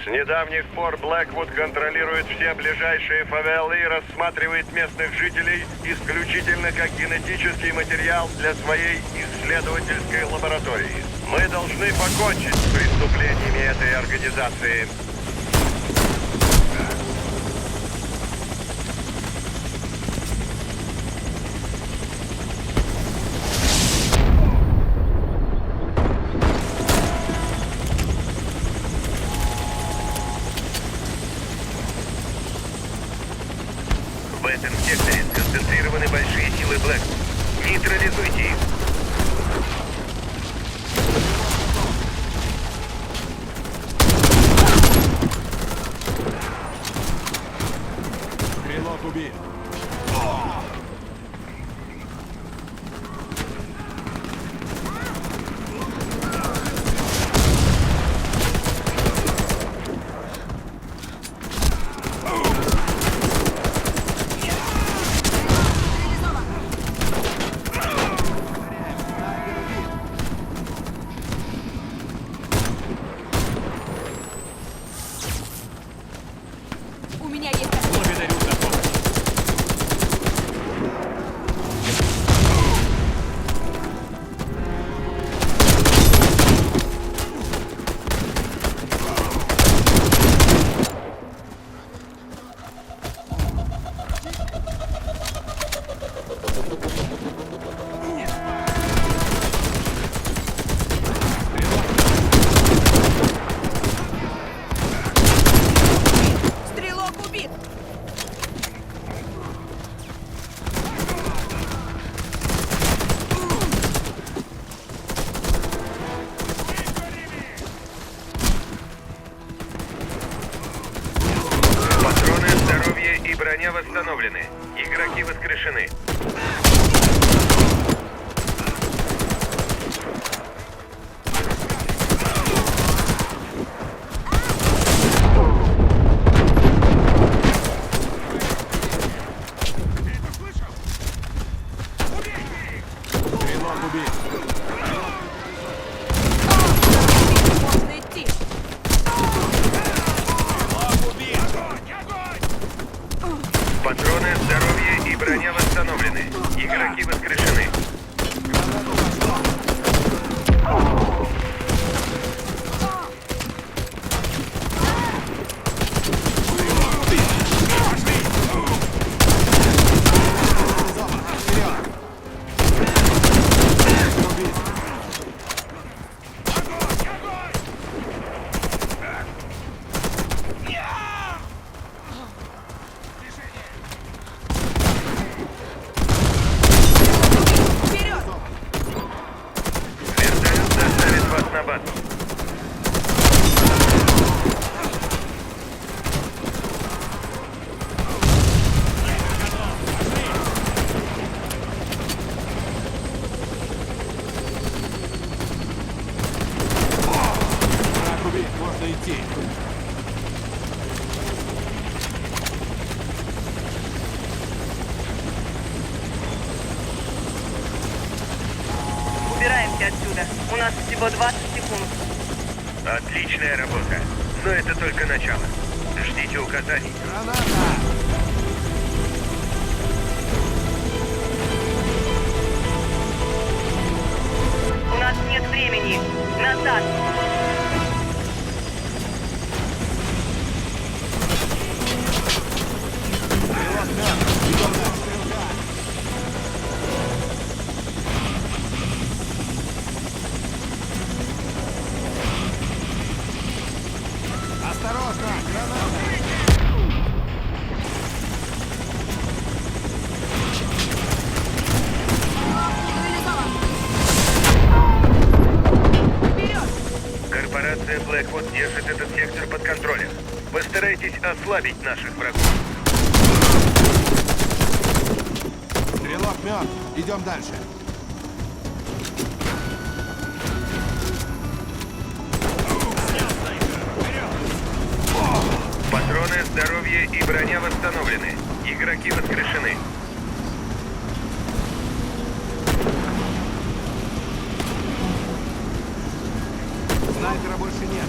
С недавних пор Блэквуд контролирует все ближайшие фавелы и рассматривает местных жителей исключительно как генетический материал для своей исследовательской лаборатории. Мы должны покончить с преступлениями этой организации. В этом секторе сконцентрированы большие силы Блэквуд. Нейтрализуйте их. Стрелок убит. У меня есть... Благодарю за помощь. Стрелок убит! Патроны, здоровье и броня восстановлены. Игроки воскрешены. Стрелок убит. Можно идти! Патроны, здоровье и броня восстановлены. Игроки воскрешены. Вперед! Вертолет доставит вас на базу. Враг убит. Можно идти. Убираемся отсюда. У нас всего 20 секунд. Отличная работа. Но это только начало. Ждите указаний. Граната! У нас нет времени. Назад. Стрелок мертв. Идем на стрелка. Осторожно! Граната! Вперед! Корпорация Blackwood держит этот сектор под контролем. Постарайтесь ослабить наших врагов. Стрелок мертв. Идем дальше. Патроны, здоровье и броня восстановлены. Игроки воскрешены. Снайпера больше нет.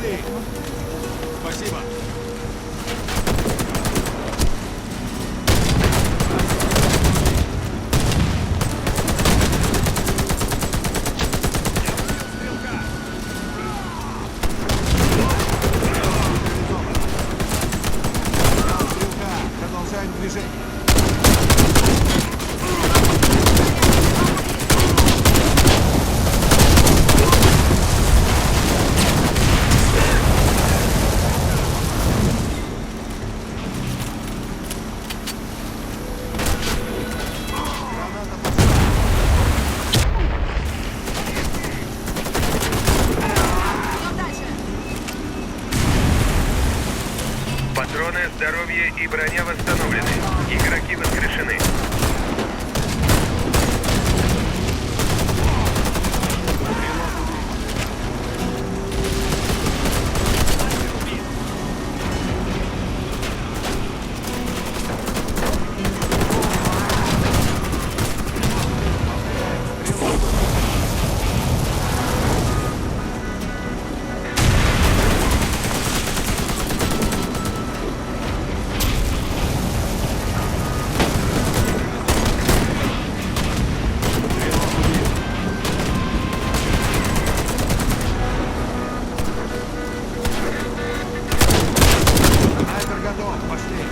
Пошли! Спасибо! Стрелка! Продолжаем движение! Граната пошла! Идем дальше. Патроны, здоровье и броня восстановлены. Игроки воскрешены. Снайпер готов! Пошли!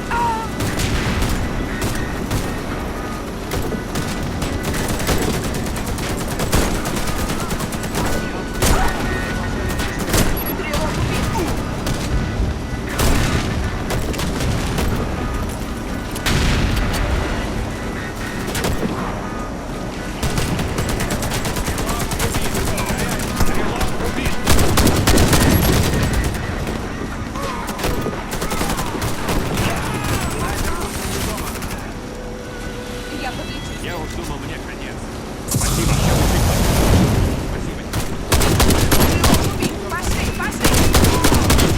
Стрелок убит. Я подлечу. Я уж думал, мне конец. Спасибо! Спасибо! Стрелок убит. Пошли, пошли.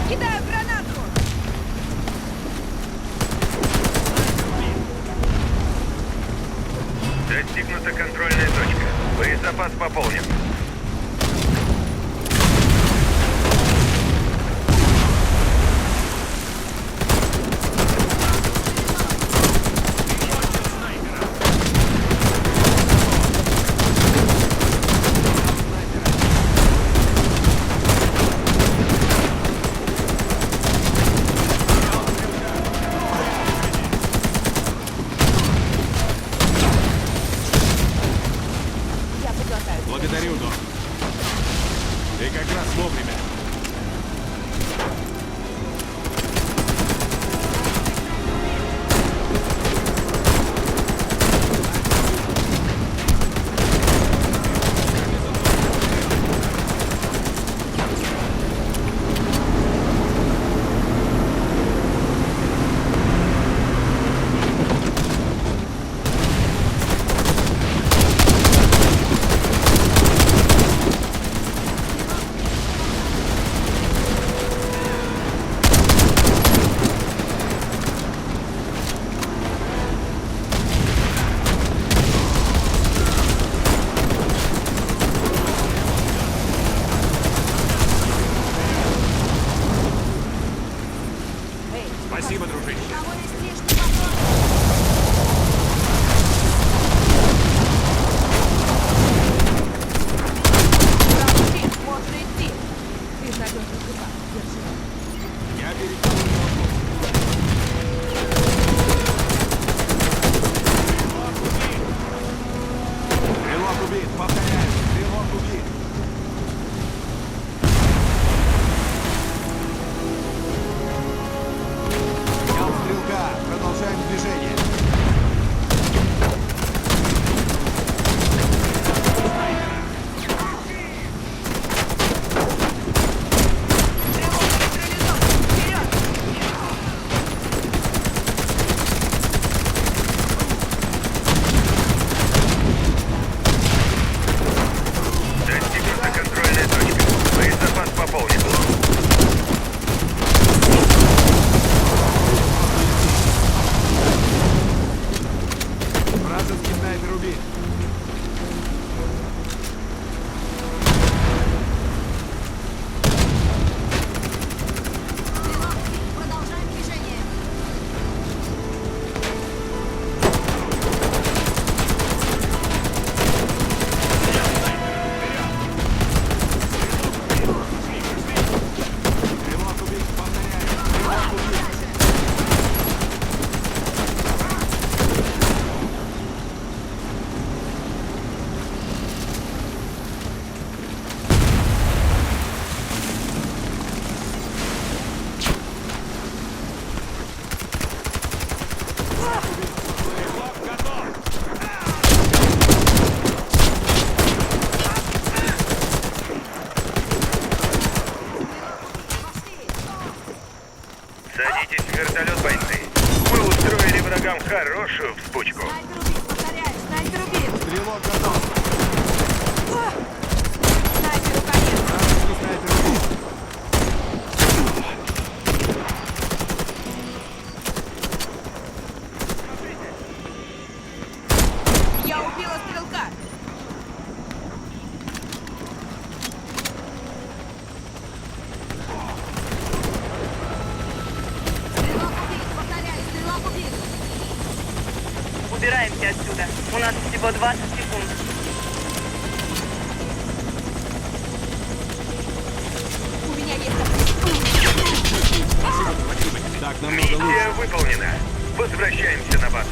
Кидаю гранату. Достигнута контрольная точка. Боезапас пополнен. Я подлатаю. Благодарю, док. Ты как раз вовремя. Эй, Спасибо, дружище. у кого есть лишний патрон? Стрелок убит. Можно идти. Ты в надежных руках. Держи. Я перед тобой не могу. Стрелок убит! Повторяю! Стрелок убит! Снял стрелка! Продолжаем движение! Стрелок нейтрализован. Вперед! Садитесь в вертолет, бойцы. Мы устроили врагам хорошую вспучку. Снайпер убит, повторяю, снайпер убит. Стрелок готов. Снайперу конец. Вражеский снайпер убит. Я убила стрелка. Стрелок убит, повторяю, стрелок убит. Убираемся отсюда. У нас всего 20 секунд. У меня есть аптечка. Спасибо. Так, намного лучше. Миссия выполнена. Возвращаемся на базу.